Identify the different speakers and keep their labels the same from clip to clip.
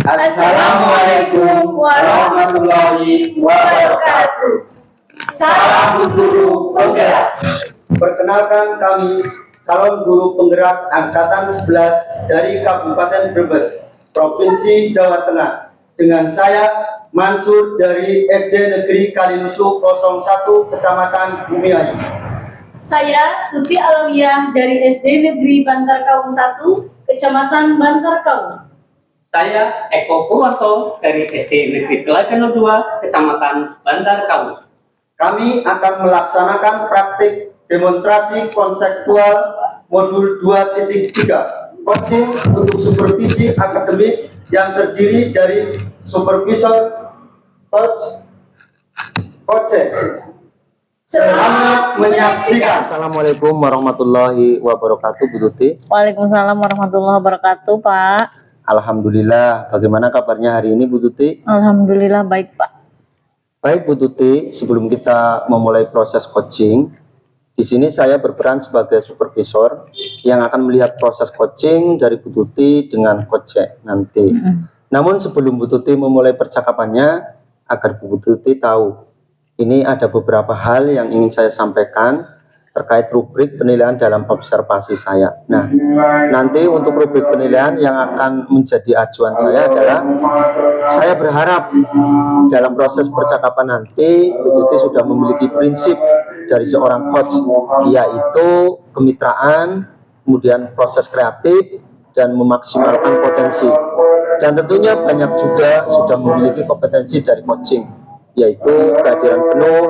Speaker 1: Assalamualaikum warahmatullahi wabarakatuh. Salam guru penggerak.
Speaker 2: Perkenalkan, kami calon guru penggerak angkatan 11 dari Kabupaten Brebes, Provinsi Jawa Tengah. Dengan saya Mansur dari SD Negeri Kalinusu 01 Kecamatan Bumiayu.
Speaker 3: Saya Tuti Alawiyah dari SD Negeri Bantarkaung 1 Kecamatan Bantarkaung.
Speaker 1: Saya Eko Purwanto dari SD Negeri Telaga 02 Kecamatan Bantarkaung.
Speaker 2: Kami akan melaksanakan praktik demonstrasi konseptual modul 2.3 coaching untuk supervisi akademik yang terdiri dari supervisor, coach, Selamat menyaksikan.
Speaker 4: Assalamualaikum warahmatullahi wabarakatuh, Bu Tuti.
Speaker 5: Waalaikumsalam warahmatullahi wabarakatuh, Pak.
Speaker 4: Alhamdulillah. Bagaimana kabarnya hari ini, Bu Tuti?
Speaker 5: Alhamdulillah baik, Pak.
Speaker 4: Baik, Bu Tuti. Sebelum kita memulai proses coaching, di sini saya berperan sebagai supervisor yang akan melihat proses coaching dari Bu Tuti dengan coach nanti. Namun sebelum Bu Tuti memulai percakapannya, agar Bu Tuti tahu, ini ada beberapa hal yang ingin saya sampaikan terkait rubrik penilaian dalam observasi saya. Nah, nanti untuk rubrik penilaian yang akan menjadi acuan saya adalah, saya berharap dalam proses percakapan nanti Bu Tuti sudah memiliki prinsip dari seorang coach, yaitu kemitraan, kemudian proses kreatif, dan memaksimalkan potensi. Dan tentunya banyak juga sudah memiliki kompetensi dari coaching, yaitu kehadiran penuh,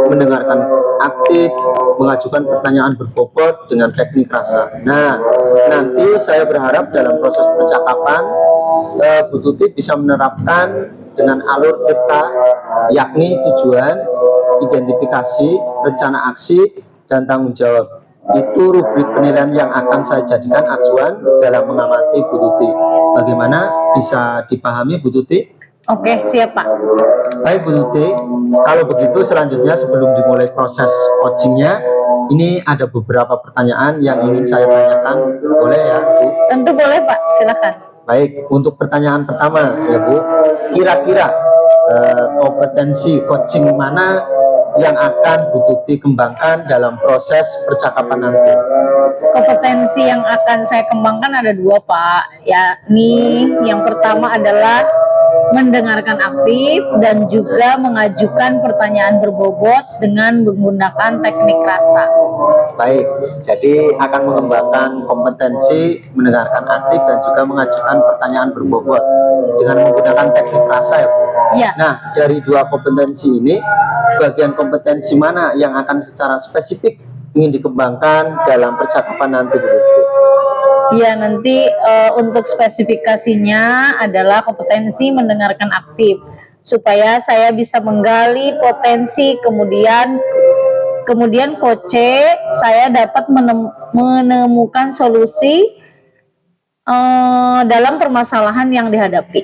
Speaker 4: mendengarkan aktif, mengajukan pertanyaan berbobot dengan teknik rasa. Nah, nanti saya berharap dalam proses percakapan Bu Tuti bisa menerapkan dengan alur tirta, yakni tujuan, identifikasi, rencana aksi, dan tanggung jawab. Itu rubrik penilaian yang akan saya jadikan acuan dalam mengamati Bu Tuti. Bagaimana, bisa dipahami Bu Tuti?
Speaker 5: Oke, siap, Pak.
Speaker 4: Baik, Bu Tuti. Kalau begitu selanjutnya sebelum dimulai proses coachingnya, ini ada beberapa pertanyaan yang ingin saya tanyakan. Boleh ya, Bu?
Speaker 5: Tentu boleh, Pak. Silakan.
Speaker 4: Baik, untuk pertanyaan pertama ya, Bu. Kira-kira kompetensi coaching mana yang akan Bu Tuti kembangkan dalam proses percakapan nanti?
Speaker 5: Kompetensi yang akan saya kembangkan ada dua, Pak. Yakni yang pertama adalah mendengarkan aktif dan juga mengajukan pertanyaan berbobot dengan menggunakan teknik rasa.
Speaker 4: Baik, jadi akan mengembangkan kompetensi mendengarkan aktif dan juga mengajukan pertanyaan berbobot dengan menggunakan teknik rasa ya, Bu?
Speaker 5: Iya.
Speaker 4: Nah, dari dua kompetensi ini, bagian kompetensi mana yang akan secara spesifik ingin dikembangkan dalam percakapan nanti, Bu?
Speaker 5: Ya, nanti untuk spesifikasinya adalah kompetensi mendengarkan aktif, supaya saya bisa menggali potensi, kemudian coach saya dapat menemukan solusi dalam permasalahan yang dihadapi.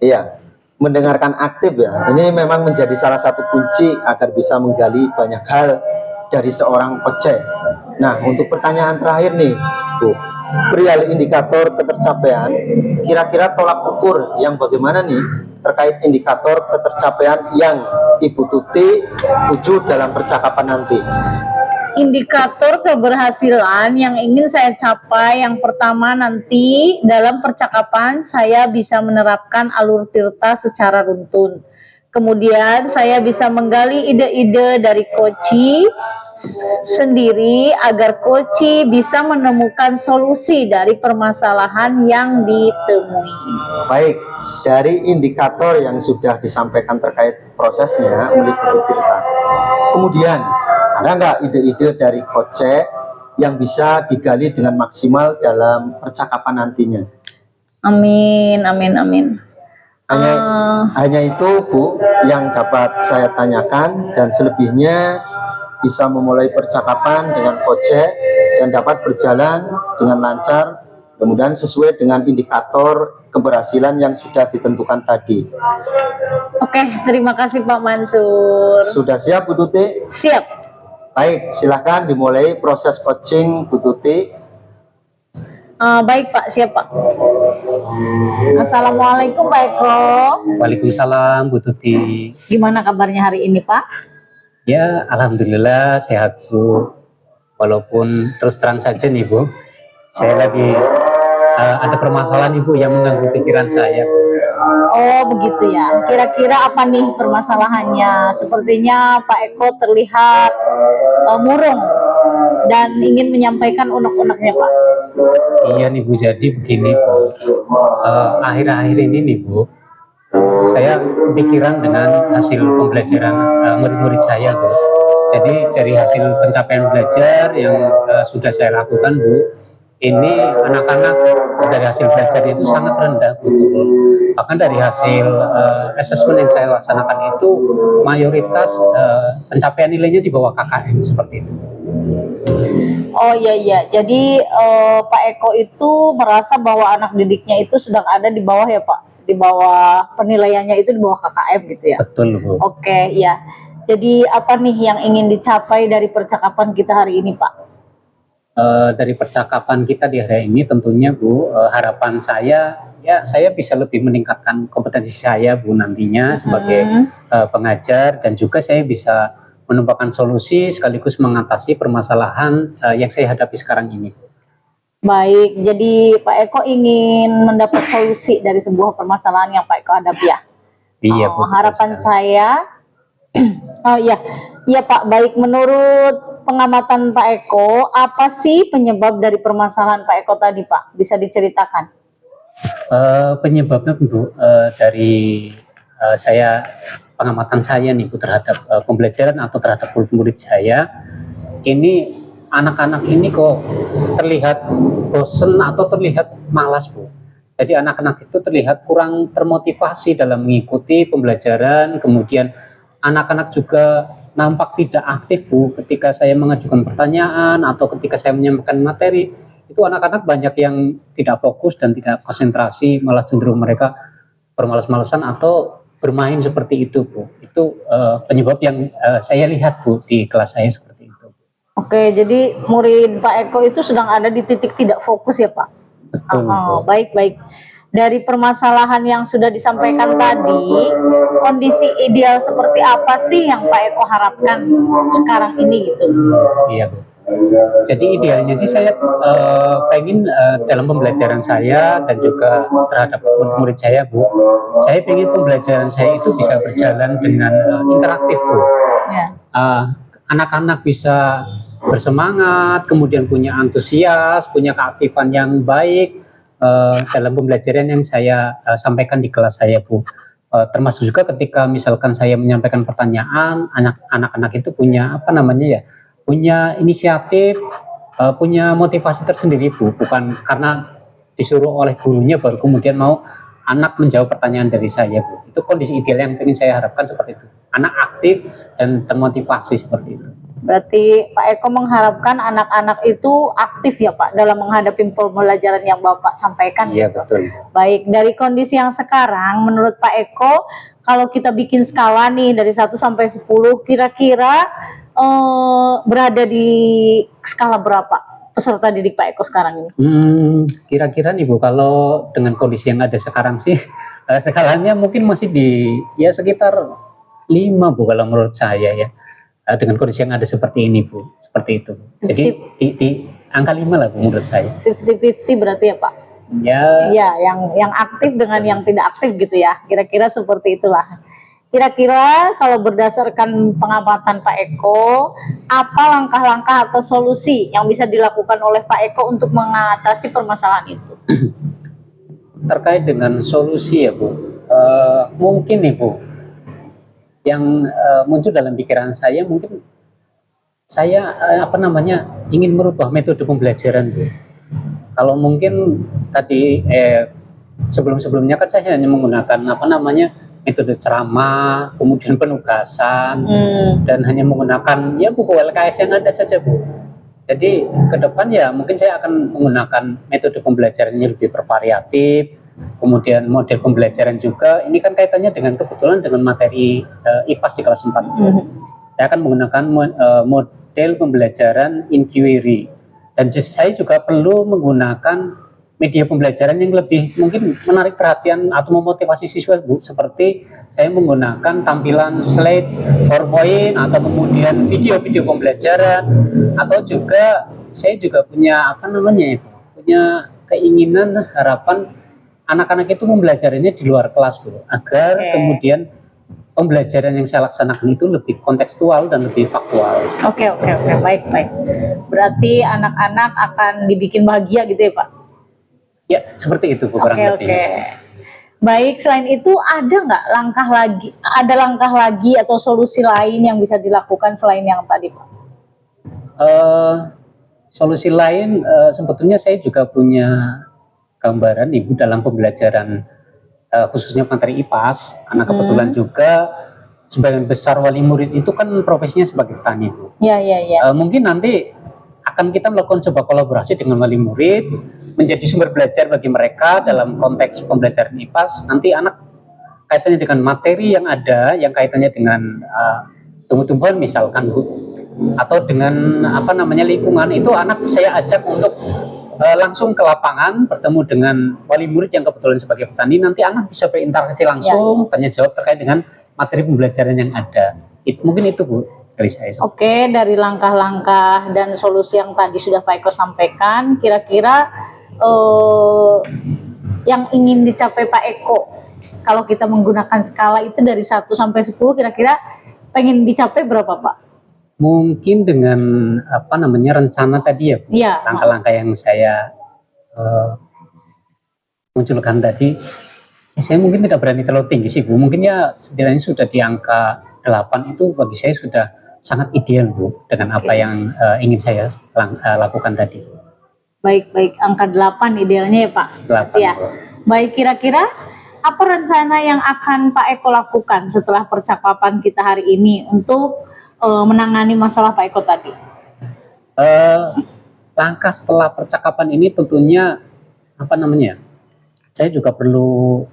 Speaker 4: Iya, mendengarkan aktif ya, ini memang menjadi salah satu kunci agar bisa menggali banyak hal dari seorang coach. Nah, untuk pertanyaan terakhir nih, Bu, perihal indikator ketercapaian, kira-kira tolak ukur yang bagaimana nih terkait indikator ketercapaian yang Ibu Tuti tuju dalam percakapan nanti?
Speaker 5: Indikator keberhasilan yang ingin saya capai, yang pertama nanti dalam percakapan saya bisa menerapkan alur tirta secara runtun. Kemudian saya bisa menggali ide-ide dari coach sendiri agar coach bisa menemukan solusi dari permasalahan yang ditemui.
Speaker 4: Baik, dari indikator yang sudah disampaikan terkait prosesnya meliputi tirta. Kemudian, ada nggak ide-ide dari coach yang bisa digali dengan maksimal dalam percakapan nantinya?
Speaker 5: Amin, amin, amin.
Speaker 4: Hanya itu, Bu, yang dapat saya tanyakan, dan selebihnya bisa memulai percakapan dengan coach dan dapat berjalan dengan lancar, kemudian sesuai dengan indikator keberhasilan yang sudah ditentukan tadi.
Speaker 5: Oke, terima kasih Pak Mansur.
Speaker 4: Sudah siap, Bu Tuti?
Speaker 5: Siap.
Speaker 4: Baik, silakan dimulai proses coaching Bu Tuti.
Speaker 5: Baik Pak, siap Pak. Assalamualaikum Pak Eko.
Speaker 1: Waalaikumsalam Bu Tuti.
Speaker 5: Gimana kabarnya hari ini Pak?
Speaker 1: Ya, alhamdulillah sehat Bu. Walaupun terus terang saja nih Bu, saya lagi ada permasalahan Ibu yang mengganggu pikiran saya.
Speaker 5: Oh begitu ya. Kira-kira apa nih permasalahannya? Sepertinya Pak Eko terlihat murung dan ingin menyampaikan unek-uneknya Pak.
Speaker 1: Iya nih Bu, jadi begini Bu. Akhir-akhir ini nih Bu, saya kepikiran dengan hasil pembelajaran murid-murid saya Bu. Jadi dari hasil pencapaian belajar yang sudah saya lakukan Bu, ini anak-anak dari hasil belajar itu sangat rendah Bu. Bahkan dari hasil asesmen yang saya laksanakan itu mayoritas pencapaian nilainya di bawah KKM seperti itu.
Speaker 5: Oh iya, jadi Pak Eko itu merasa bahwa anak didiknya itu sedang ada di bawah ya Pak? Di bawah penilaiannya itu di bawah KKM gitu ya?
Speaker 1: Betul Bu.
Speaker 5: Oke, ya. Jadi apa nih yang ingin dicapai dari percakapan kita hari ini Pak?
Speaker 1: Dari percakapan kita di hari ini tentunya Bu, harapan saya ya saya bisa lebih meningkatkan kompetensi saya Bu nantinya sebagai pengajar, dan juga saya bisa menemukan solusi sekaligus mengatasi permasalahan yang saya hadapi sekarang ini.
Speaker 5: Baik, jadi Pak Eko ingin mendapat solusi dari sebuah permasalahan yang Pak Eko hadapi ya?
Speaker 1: Iya Bu.
Speaker 5: Harapan saya, oh iya, iya Pak, baik, menurut pengamatan Pak Eko, apa sih penyebab dari permasalahan Pak Eko tadi Pak? Bisa diceritakan?
Speaker 1: Penyebabnya Bu, dari saya pengamatan saya nih Bu terhadap pembelajaran atau terhadap murid-murid saya, ini anak-anak ini kok terlihat bosen atau terlihat malas Bu. Jadi anak-anak itu terlihat kurang termotivasi dalam mengikuti pembelajaran, kemudian anak-anak juga nampak tidak aktif Bu ketika saya mengajukan pertanyaan atau ketika saya menyampaikan materi. Itu anak-anak banyak yang tidak fokus dan tidak konsentrasi, malah cenderung mereka bermalas-malasan atau bermain seperti itu Bu. Itu penyebab yang saya lihat Bu di kelas saya seperti itu.
Speaker 5: Oke, jadi murid Pak Eko itu sedang ada di titik tidak fokus ya Pak?
Speaker 1: Betul Bu.
Speaker 5: Baik. Dari permasalahan yang sudah disampaikan tadi, kondisi ideal seperti apa sih yang Pak Eko harapkan sekarang ini gitu?
Speaker 1: Iya Bu. Jadi idealnya sih saya pengen dalam pembelajaran saya dan juga terhadap murid-murid saya Bu, saya pengen pembelajaran saya itu bisa berjalan dengan interaktif Bu.
Speaker 5: Ya.
Speaker 1: Anak-anak bisa bersemangat, kemudian punya antusias, punya keaktifan yang baik dalam pembelajaran yang saya sampaikan di kelas saya Bu. Termasuk juga ketika misalkan saya menyampaikan pertanyaan, anak-anak itu punya apa namanya ya, punya inisiatif, punya motivasi tersendiri Bu, bukan karena disuruh oleh gurunya baru kemudian mau anak menjawab pertanyaan dari saya Bu. Itu kondisi ideal yang ingin saya harapkan seperti itu, anak aktif dan termotivasi seperti itu.
Speaker 5: Berarti Pak Eko mengharapkan anak-anak itu aktif ya Pak dalam menghadapi pembelajaran yang Bapak sampaikan.
Speaker 1: Iya
Speaker 5: gitu.
Speaker 1: betul.
Speaker 5: Baik, dari kondisi yang sekarang menurut Pak Eko, kalau kita bikin skala nih dari 1 sampai 10, kira-kira berada di skala berapa peserta didik Pak Eko sekarang ini?
Speaker 1: Kira-kira nih Bu, kalau dengan kondisi yang ada sekarang sih skalanya mungkin masih di ya sekitar 5 Bu kalau menurut saya ya. Dengan kondisi yang ada seperti ini Bu, seperti itu. Jadi di angka 5 lah Bu menurut saya.
Speaker 5: 50-50 berarti ya Pak?
Speaker 1: Ya.
Speaker 5: Ya, yang aktif dengan yang tidak aktif gitu ya. Kira-kira seperti itulah. Kira-kira kalau berdasarkan pengamatan Pak Eko, apa langkah-langkah atau solusi yang bisa dilakukan oleh Pak Eko untuk mengatasi permasalahan itu?
Speaker 1: Terkait dengan solusi ya Bu, mungkin nih Bu, yang muncul dalam pikiran saya mungkin saya ingin merubah metode pembelajaran Bu. Kalau mungkin tadi sebelum-sebelumnya kan saya hanya menggunakan metode ceramah, kemudian penugasan, dan hanya menggunakan ya buku LKS yang ada saja Bu. Jadi ke depan ya mungkin saya akan menggunakan metode pembelajaran yang lebih bervariatif, kemudian model pembelajaran juga. Ini kan kaitannya dengan kebetulan dengan materi IPAS di kelas 4. Saya akan menggunakan model pembelajaran inquiry, dan saya juga perlu menggunakan media pembelajaran yang lebih mungkin menarik perhatian atau memotivasi siswa, Bu, seperti saya menggunakan tampilan slide, PowerPoint, atau kemudian video-video pembelajaran, atau juga saya juga punya apa namanya, punya keinginan, harapan anak-anak itu mempelajarinya di luar kelas, Bu, agar kemudian pembelajaran yang saya laksanakan itu lebih kontekstual dan lebih faktual.
Speaker 5: Oke, baik. Berarti anak-anak akan dibikin bahagia gitu ya, Pak?
Speaker 1: Ya, seperti itu, Bu, kurang lebih.
Speaker 5: Baik, selain itu ada nggak langkah lagi atau solusi lain yang bisa dilakukan selain yang tadi, Pak?
Speaker 1: Solusi lain, sebetulnya saya juga punya gambaran, Ibu, dalam pembelajaran khususnya materi IPAS, karena kebetulan juga sebagian besar wali murid itu kan profesinya sebagai petani, Bu.
Speaker 5: Iya.
Speaker 1: Mungkin nanti akan kita melakukan sebuah kolaborasi dengan wali murid, menjadi sumber belajar bagi mereka dalam konteks pembelajaran IPAS. Nanti anak kaitannya dengan materi yang ada, yang kaitannya dengan tumbuh-tumbuhan misalkan, Bu, atau dengan apa namanya lingkungan, itu anak saya ajak untuk langsung ke lapangan, bertemu dengan wali murid yang kebetulan sebagai petani. Nanti anak bisa berinteraksi langsung, tanya jawab terkait dengan materi pembelajaran yang ada. Mungkin itu, Bu, dari saya.
Speaker 5: Oke, dari langkah-langkah dan solusi yang tadi sudah Pak Eko sampaikan, kira-kira yang ingin dicapai Pak Eko, kalau kita menggunakan skala itu dari 1 sampai 10, kira-kira pengen dicapai berapa, Pak?
Speaker 1: Mungkin dengan apa namanya rencana tadi ya,
Speaker 5: Iya.
Speaker 1: Langkah-langkah yang saya munculkan tadi, saya mungkin tidak berani terlalu tinggi sih, Bu. Mungkin ya setidaknya sudah di angka 8 itu bagi saya sudah sangat ideal, Bu, dengan apa yang ingin saya lakukan tadi.
Speaker 5: Baik, angka 8 idealnya ya, Pak.
Speaker 1: 8,
Speaker 5: ya.
Speaker 1: Bu.
Speaker 5: Baik, kira-kira apa rencana yang akan Pak Eko lakukan setelah percakapan kita hari ini untuk menangani masalah Pak Eko tadi?
Speaker 1: Langkah setelah percakapan ini tentunya apa namanya? Saya juga perlu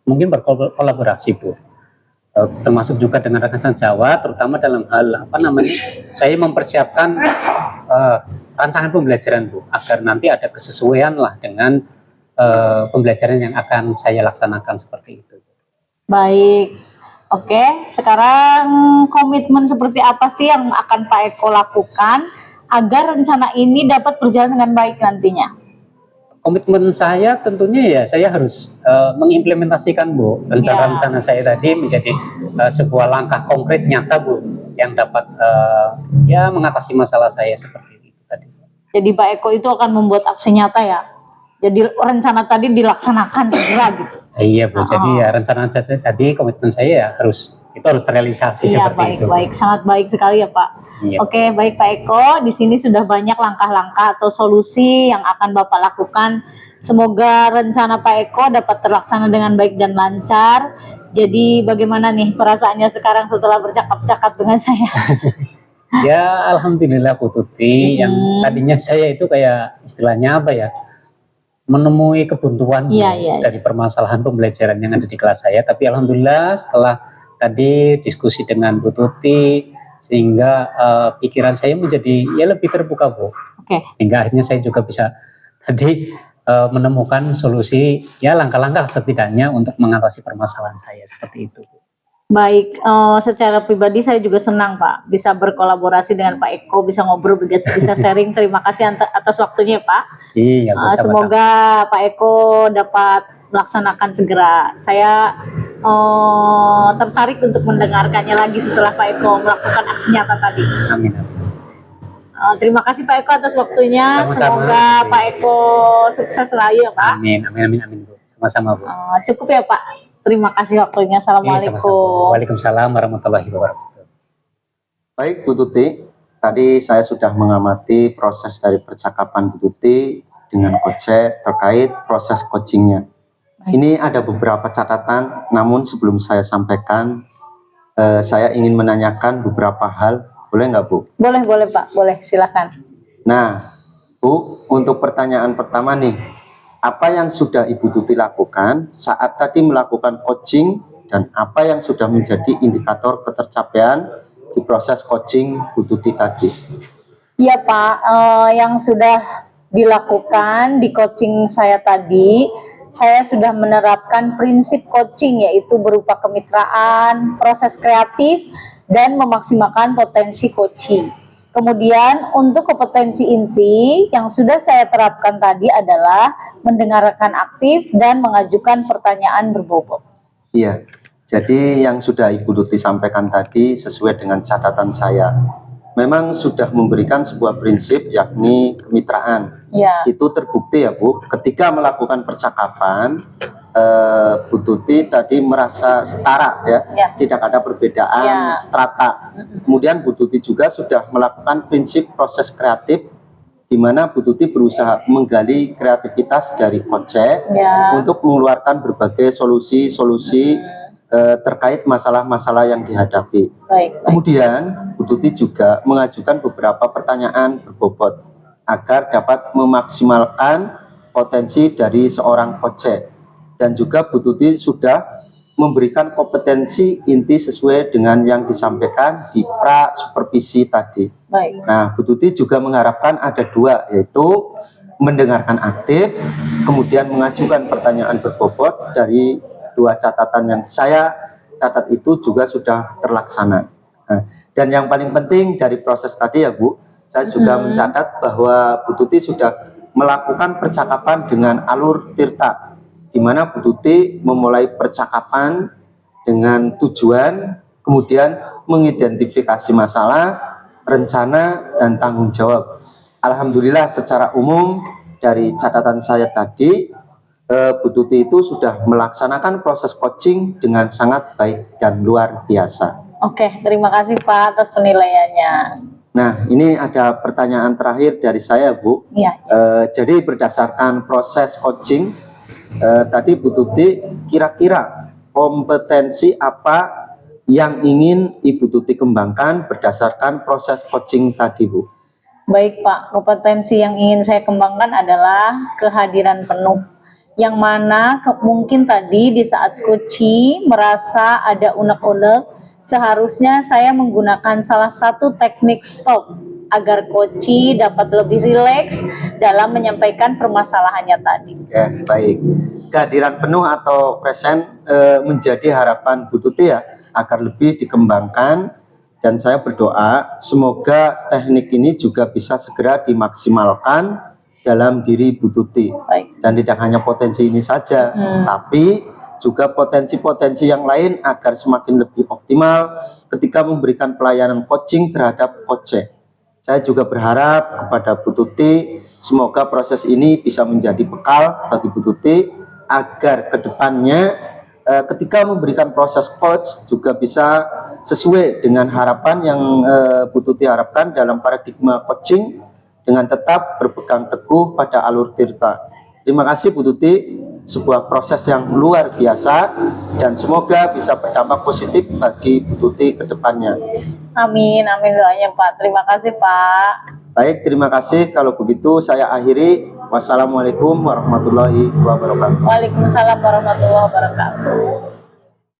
Speaker 1: mungkin berkolaborasi, Bu. Termasuk juga dengan rekan Jawa, terutama dalam hal apa namanya? Saya mempersiapkan rancangan pembelajaran, Bu, agar nanti ada kesesuaian lah dengan pembelajaran yang akan saya laksanakan seperti itu.
Speaker 5: Baik. Oke, sekarang komitmen seperti apa sih yang akan Pak Eko lakukan agar rencana ini dapat berjalan dengan baik nantinya?
Speaker 1: Komitmen saya tentunya ya saya harus mengimplementasikan, Bu, rencana-rencana saya tadi menjadi sebuah langkah konkret nyata, Bu, yang dapat ya mengatasi masalah saya seperti itu tadi.
Speaker 5: Jadi Pak Eko itu akan membuat aksi nyata ya? Jadi rencana tadi dilaksanakan segera gitu?
Speaker 1: Iya, Bu, jadi ya rencana tadi komitmen saya ya harus terrealisasi seperti itu.
Speaker 5: Baik, sangat baik sekali ya, Pak.
Speaker 1: Iya.
Speaker 5: Oke, baik Pak Eko, di sini sudah banyak langkah-langkah atau solusi yang akan Bapak lakukan. Semoga rencana Pak Eko dapat terlaksana dengan baik dan lancar. Jadi bagaimana nih perasaannya sekarang setelah bercakap-cakap dengan saya?
Speaker 1: Ya, alhamdulillah, Bu Tuti, yang tadinya saya itu kayak istilahnya apa ya? Menemui kebuntuan dari permasalahan pembelajaran yang ada di kelas saya, tapi alhamdulillah setelah tadi diskusi dengan Bu Tuti sehingga pikiran saya menjadi ya lebih terbuka, Bu. Sehingga akhirnya saya juga bisa tadi menemukan solusi ya langkah-langkah setidaknya untuk mengatasi permasalahan saya seperti itu, Bu.
Speaker 5: Baik, secara pribadi saya juga senang, Pak, bisa berkolaborasi dengan Pak Eko, bisa ngobrol, bisa sharing. Terima kasih atas waktunya, Pak.
Speaker 1: Iya,
Speaker 5: semoga Pak Eko dapat melaksanakan segera. Saya tertarik untuk mendengarkannya lagi setelah Pak Eko melakukan aksi nyata tadi.
Speaker 1: Amin.
Speaker 5: Terima kasih Pak Eko atas waktunya. Semoga Pak Eko sukses selalu ya, Pak.
Speaker 1: Amin, Bu. Sama-sama, Bu.
Speaker 5: Cukup ya, Pak. Terima kasih waktunya. Assalamualaikum.
Speaker 1: Waalaikumsalam warahmatullahi wabarakatuh.
Speaker 4: Baik, Bu Tuti, tadi saya sudah mengamati proses dari percakapan Bu Tuti dengan Coach terkait proses coachingnya. Ini ada beberapa catatan, namun sebelum saya sampaikan, saya ingin menanyakan beberapa hal. Boleh nggak, Bu?
Speaker 5: Boleh Pak, boleh, silakan.
Speaker 4: Nah, Bu, untuk pertanyaan pertama nih, apa yang sudah Ibu Tuti lakukan saat tadi melakukan coaching dan apa yang sudah menjadi indikator ketercapaian di proses coaching Bu Tuti tadi?
Speaker 5: Iya Pak, yang sudah dilakukan di coaching saya tadi, saya sudah menerapkan prinsip coaching yaitu berupa kemitraan, proses kreatif, dan memaksimalkan potensi coaching. Kemudian untuk kompetensi inti yang sudah saya terapkan tadi adalah mendengarkan aktif dan mengajukan pertanyaan berbobot.
Speaker 4: Iya, jadi yang sudah Ibu Tuti sampaikan tadi sesuai dengan catatan saya. Memang sudah memberikan sebuah prinsip yakni kemitraan.
Speaker 5: Ya.
Speaker 4: Itu terbukti ya Bu, ketika melakukan percakapan Bu Tuti tadi merasa setara ya, tidak ada perbedaan strata. Kemudian Bu Tuti juga sudah melakukan prinsip proses kreatif di mana Bu Tuti berusaha menggali kreativitas dari kocek untuk mengeluarkan berbagai solusi-solusi terkait masalah-masalah yang dihadapi. Kemudian Bu Tuti juga mengajukan beberapa pertanyaan berbobot agar dapat memaksimalkan potensi dari seorang kocek. Dan juga Bu Tuti sudah memberikan kompetensi inti sesuai dengan yang disampaikan di pra supervisi tadi. Nah, Bu Tuti juga mengharapkan ada dua, yaitu mendengarkan aktif, kemudian mengajukan pertanyaan berbobot. Dari dua catatan yang saya catat itu juga sudah terlaksana. Nah, dan yang paling penting dari proses tadi ya Bu, saya juga mencatat bahwa Bu Tuti sudah melakukan percakapan dengan alur tirta, di mana Bu Tuti memulai percakapan dengan tujuan, kemudian mengidentifikasi masalah, rencana, dan tanggung jawab. Alhamdulillah secara umum dari catatan saya tadi, Bu Tuti itu sudah melaksanakan proses coaching dengan sangat baik dan luar biasa.
Speaker 5: Oke, terima kasih Pak atas penilaiannya.
Speaker 4: Nah, ini ada pertanyaan terakhir dari saya Bu.
Speaker 5: Iya.
Speaker 4: Jadi berdasarkan proses coaching, tadi Bu Tuti kira-kira kompetensi apa yang ingin Ibu Tuti kembangkan berdasarkan proses coaching tadi Bu?
Speaker 5: Baik Pak, kompetensi yang ingin saya kembangkan adalah kehadiran penuh, yang mana mungkin tadi di saat coaching merasa ada unek-unek, seharusnya saya menggunakan salah satu teknik stop agar coach dapat lebih rileks dalam menyampaikan permasalahannya tadi.
Speaker 4: Ya, baik. Kehadiran penuh atau present menjadi harapan Bu Tuti ya, agar lebih dikembangkan, dan saya berdoa semoga teknik ini juga bisa segera dimaksimalkan dalam diri Bu Tuti. Dan tidak hanya potensi ini saja, tapi juga potensi-potensi yang lain agar semakin lebih optimal ketika memberikan pelayanan coaching terhadap coach. Saya juga berharap kepada Bu Tuti, semoga proses ini bisa menjadi bekal bagi Bu Tuti agar kedepannya ketika memberikan proses coach juga bisa sesuai dengan harapan yang Bu Tuti harapkan dalam paradigma coaching dengan tetap berpegang teguh pada alur tirta. Terima kasih Bu Tuti, sebuah proses yang luar biasa dan semoga bisa berdampak positif bagi Bu Tuti ke depannya.
Speaker 5: Amin, amin doanya Pak. Terima kasih Pak.
Speaker 4: Baik, terima kasih. Kalau begitu saya akhiri. Wassalamualaikum warahmatullahi wabarakatuh.
Speaker 5: Waalaikumsalam warahmatullahi wabarakatuh.